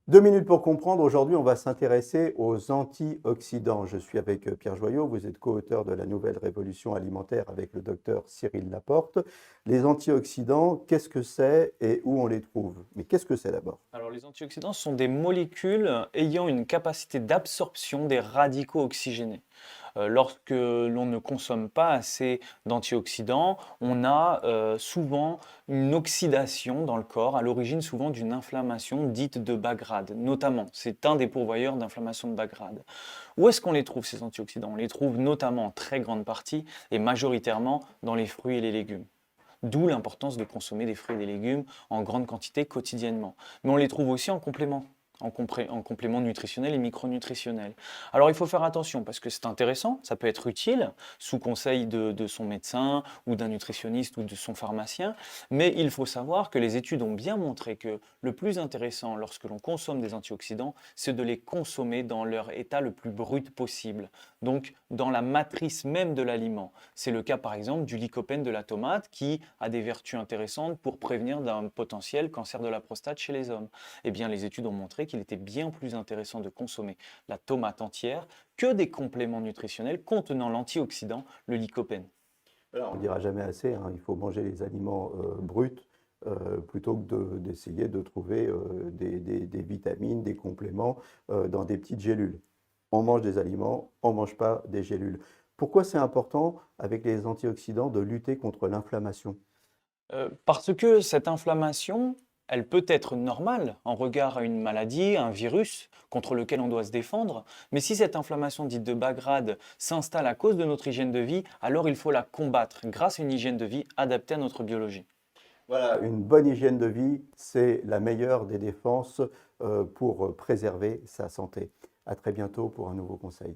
2 minutes pour comprendre. Aujourd'hui, on va s'intéresser aux antioxydants. Je suis avec Pierre Joyot. Vous êtes co-auteur de la Nouvelle Révolution alimentaire avec le docteur Cyril Laporte. Les antioxydants, qu'est-ce que c'est et où on les trouve? Mais qu'est-ce que c'est d'abord? Alors, les antioxydants sont des molécules ayant une capacité d'absorption des radicaux oxygénés. Lorsque l'on ne consomme pas assez d'antioxydants, on a souvent une oxydation dans le corps, à l'origine souvent d'une inflammation dite de bas grade, notamment. C'est un des pourvoyeurs d'inflammation de bas grade. Où est-ce qu'on les trouve, ces antioxydants? On les trouve notamment en très grande partie et majoritairement dans les fruits et les légumes. D'où l'importance de consommer des fruits et des légumes en grande quantité quotidiennement. Mais on les trouve aussi en complément, en complément nutritionnel et micronutritionnel. Alors il faut faire attention parce que c'est intéressant, ça peut être utile sous conseil de son médecin ou d'un nutritionniste ou de son pharmacien, mais il faut savoir que les études ont bien montré que le plus intéressant lorsque l'on consomme des antioxydants, c'est de les consommer dans leur état le plus brut possible, donc dans la matrice même de l'aliment. C'est le cas par exemple du lycopène de la tomate qui a des vertus intéressantes pour prévenir d'un potentiel cancer de la prostate chez les hommes. Eh bien, les études ont montré qu'il était bien plus intéressant de consommer la tomate entière que des compléments nutritionnels contenant l'antioxydant, le lycopène. Voilà, on ne dira jamais assez, hein, il faut manger les aliments bruts plutôt que d'essayer de trouver des vitamines, des compléments dans des petites gélules. On mange des aliments, on ne mange pas des gélules. Pourquoi c'est important avec les antioxydants de lutter contre l'inflammation? Parce que cette inflammation, elle peut être normale en regard à une maladie, un virus contre lequel on doit se défendre, mais si cette inflammation dite de bas grade s'installe à cause de notre hygiène de vie, alors il faut la combattre grâce à une hygiène de vie adaptée à notre biologie. Voilà, une bonne hygiène de vie, c'est la meilleure des défenses pour préserver sa santé. À très bientôt pour un nouveau conseil.